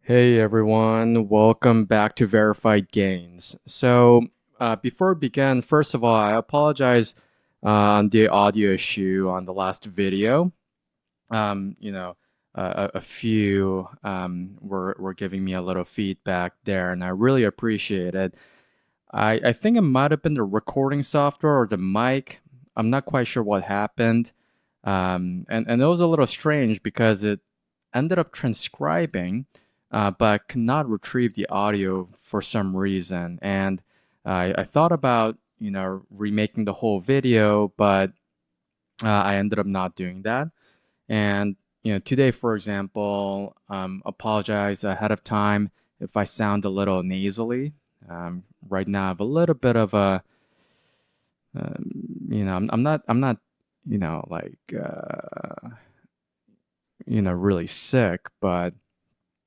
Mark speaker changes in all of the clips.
Speaker 1: Hey everyone, welcome back to Verified Gains. Before we begin, first of all, I apologize on the audio issue on the last video. Um, you know, a few were giving me a little feedback there, and I really appreciate it. I think it might have been the recording software or the mic. I'm not quite sure what happened. And it was a little strange because it ended up transcribing, but could not retrieve the audio for some reason. And I thought about, remaking the whole video, but I ended up not doing that. And, today, for example, apologize ahead of time if I sound a little nasally. Right now, I have a little bit of a, I'm not, you know, like, uh, really sick, but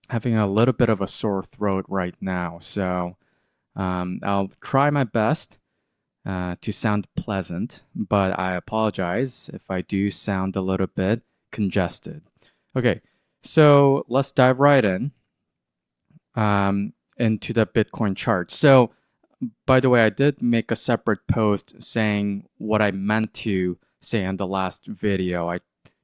Speaker 1: having a little bit of a sore throat right now. So I'll try my best to sound pleasant, but I apologize if I do sound a little bit congested. Okay, so let's dive right in into the Bitcoin chart. So, by the way, I did make a separate post saying what I meant to say in the last video. I,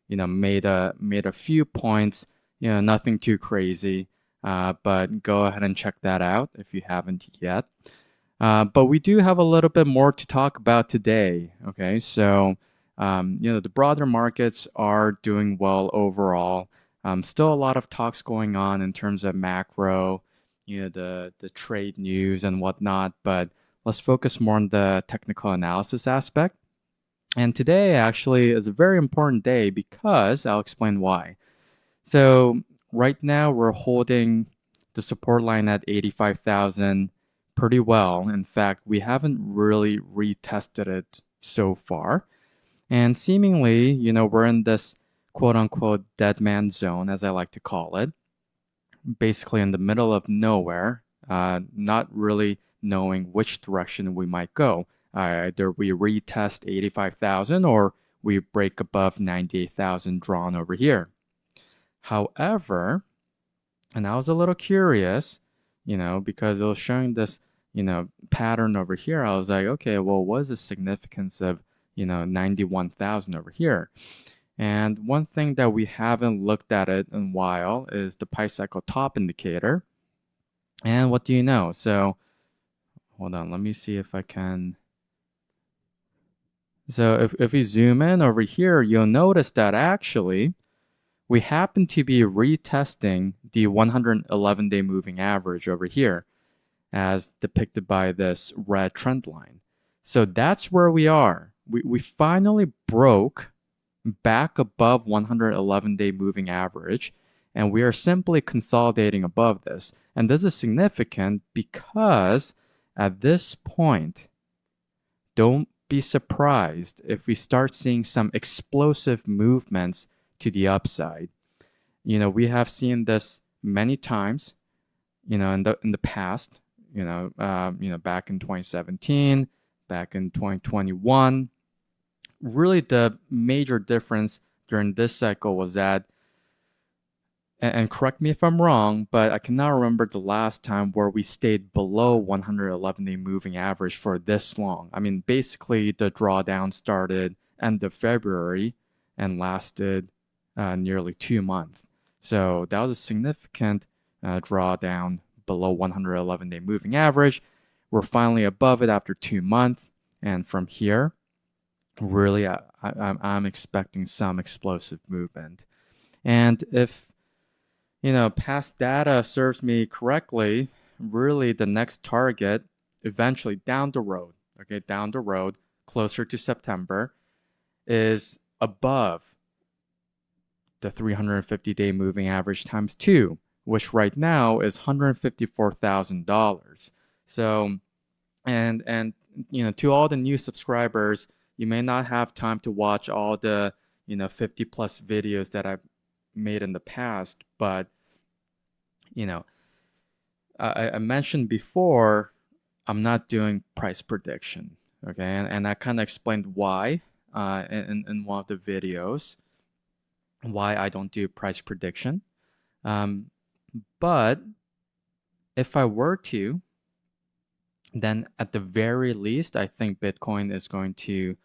Speaker 1: made a few points. Nothing too crazy, but go ahead and check that out if you haven't yet. But we do have a little bit more to talk about today. Okay, so the broader markets are doing well overall. Still a lot of talks going on in terms of macro, the trade news and whatnot. But let's focus more on the technical analysis aspect. And today actually is a very important day because I'll explain why. So right now we're holding the support line at 85,000 pretty well. In fact, we haven't really retested it so far. And seemingly, we're in this quote unquote dead man zone, as I like to call it, basically in the middle of nowhere, not really knowing which direction we might go. Either we retest 85,000 or we break above 98,000 drawn over here. However, and I was a little curious, because it was showing this, pattern over here. I was like, okay, well, what is the significance of, 91,000 over here? And one thing that we haven't looked at it in a while is the Pi cycle top indicator. And what do you know? So hold on, let me see if I can. So if we zoom in over here, you'll notice that actually we happen to be retesting the 111-day moving average over here as depicted by this red trend line. So that's where we are. We finally broke back above 111-day moving average, and we are simply consolidating above this. And this is significant because at this point, don't be surprised if we start seeing some explosive movements to the upside. We have seen this many times, in the past, back in 2017, back in 2021. Really, the major difference during this cycle was that, and correct me if I'm wrong, but I cannot remember the last time where we stayed below 111-day moving average for this long. I mean, basically, the drawdown started end of February and lasted nearly 2 months. So that was a significant drawdown below 111-day moving average. We're finally above it after 2 months, and from here, really, I'm expecting some explosive movement. And if past data serves me correctly, really the next target eventually down the road, okay, down the road, closer to September, is above the 350-day moving average times two, which right now is $154,000. So, and to all the new subscribers, you may not have time to watch all the 50 plus videos that I've made in the past, but you know, I mentioned before, I'm not doing price prediction, okay, and I kind of explained why in one of the videos, why I don't do price prediction. Um, But if I were to, then at the very least, I think Bitcoin is going to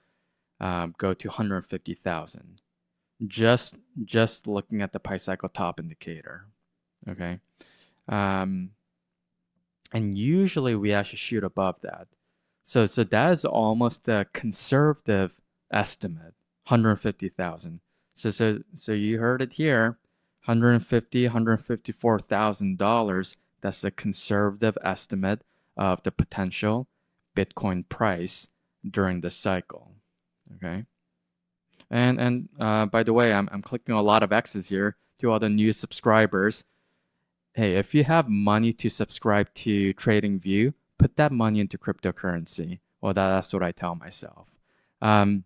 Speaker 1: go to 150,000. Just just looking at the price cycle top indicator. Okay. Um, and usually we actually shoot above that. So that is almost a conservative estimate, 150,000. So you heard it here, 150, $154,000. That's a conservative estimate of the potential Bitcoin price during this cycle. Okay. And by the way, I'm clicking a lot of X's here to all the new subscribers. Hey, if you have money to subscribe to TradingView, put that money into cryptocurrency. Well, that's what I tell myself. Um,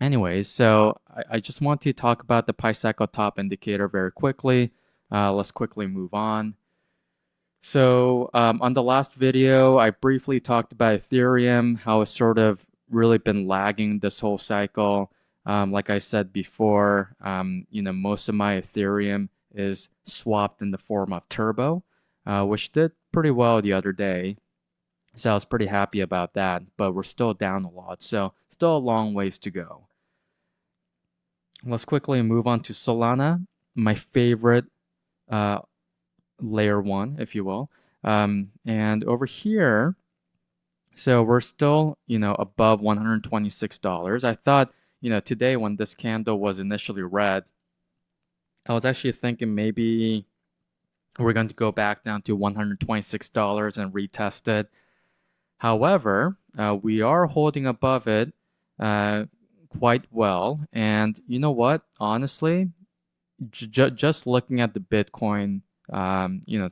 Speaker 1: Anyways, so I just want to talk about the Pi cycle top indicator very quickly. Let's quickly move on. So on the last video, I briefly talked about Ethereum, how it's sort of really been lagging this whole cycle. Like I said before, most of my Ethereum is swapped in the form of Turbo, which did pretty well the other day. So I was pretty happy about that, but we're still down a lot. So still a long ways to go. Let's quickly move on to Solana, my favorite uh, layer one, if you will. And over here, so we're still, above $126. I thought, today when this candle was initially red, I was actually thinking maybe we're going to go back down to $126 and retest it. However, we are holding above it uh, quite well. And you know what? Honestly, just looking at the Bitcoin,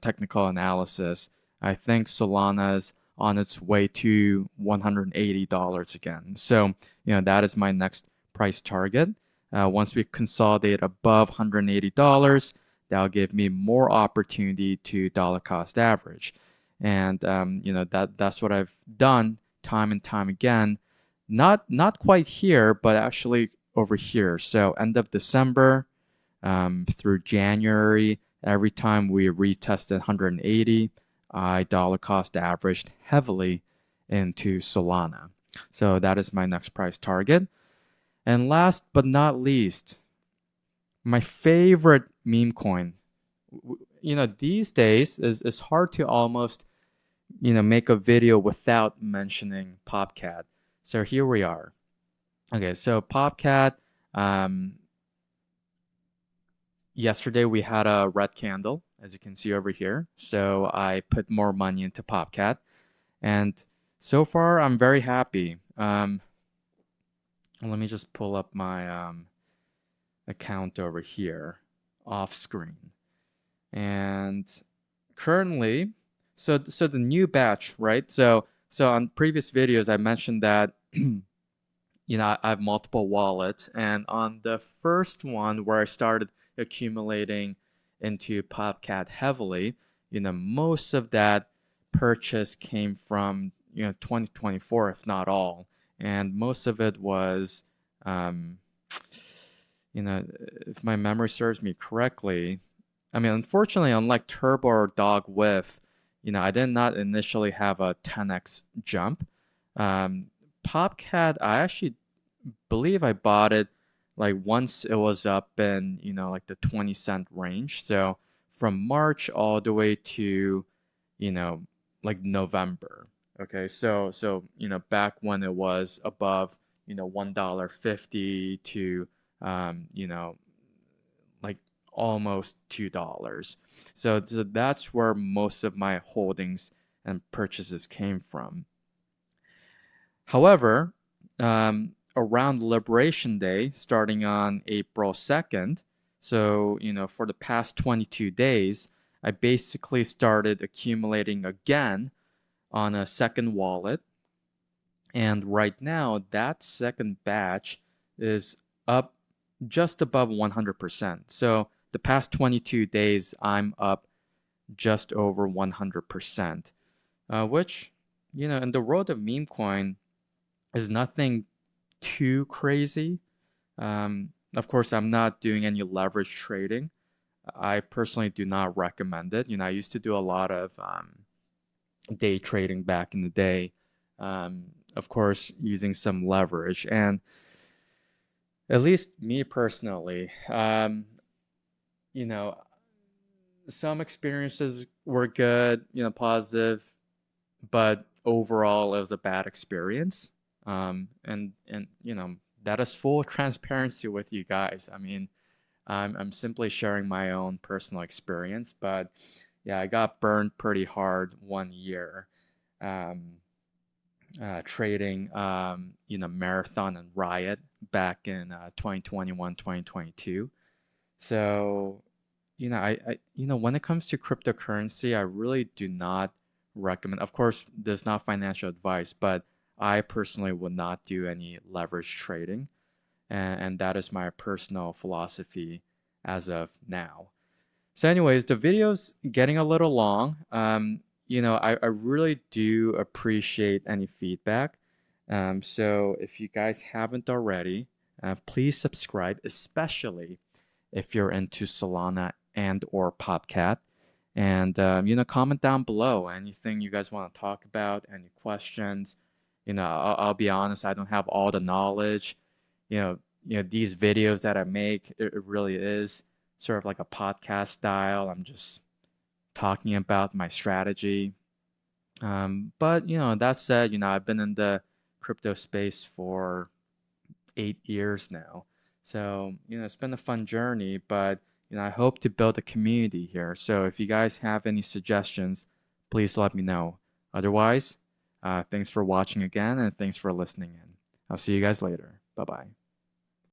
Speaker 1: technical analysis, I think Solana's on its way to $180 again. So, that is my next price target. Once we consolidate above $180, that'll give me more opportunity to dollar cost average. And, that's what I've done time and time again. Not quite here, but actually over here. So end of December, through January, every time we retested 180, I dollar cost averaged heavily into Solana. So that is my next price target. And last but not least, my favorite meme coin. These days is hard to almost, make a video without mentioning POPCAT. So here we are. Okay, so POPCAT, um, yesterday we had a red candle, as you can see over here. So I put more money into PopCat, and so far I'm very happy. Let me just pull up my account over here off screen. And currently, so the new batch, right? So on previous videos I mentioned that I have multiple wallets, and on the first one where I started accumulating into PopCat heavily, most of that purchase came from 2024, if not all, and most of it was, um, if my memory serves me correctly. I mean, unfortunately, unlike Turbo or Dog With, I did not initially have a 10x jump. Um, PopCat, I actually believe I bought it like once it was up in, like the 20-cent range. So from March all the way to, you know, like November. Okay, so back when it was above, $1.50 to like almost $2. So that's where most of my holdings and purchases came from. However, around Liberation Day, starting on April 2nd, so, for the past 22 days, I basically started accumulating again on a second wallet. And right now, that second batch is up just above 100%. So the past 22 days, I'm up just over 100%, which, in the world of meme coin, is nothing too crazy. Of course, I'm not doing any leverage trading. I personally do not recommend it. I used to do a lot of day trading back in the day, of course, using some leverage. And at least me personally, you know, some experiences were good, positive, but overall it was a bad experience. And that is full transparency with you guys. I mean, I'm simply sharing my own personal experience, but yeah, I got burned pretty hard 1 year, um, trading, Marathon and Riot back in 2021, 2022. So, when it comes to cryptocurrency, I really do not recommend. Of course, there's not financial advice, but I personally would not do any leverage trading, and that is my personal philosophy as of now. So, anyways, the video's getting a little long. I really do appreciate any feedback. So, if you guys haven't already, please subscribe, especially if you're into Solana and or PopCat. And comment down below anything you guys want to talk about, any questions. I'll be honest, I don't have all the knowledge. These videos that I make, it really is sort of like a podcast style. I'm just talking about my strategy. But that said, I've been in the crypto space for 8 years now. So, it's been a fun journey, but I hope to build a community here. So if you guys have any suggestions, please let me know. Otherwise, thanks for watching again and thanks for listening in. I'll see you guys later. Bye bye.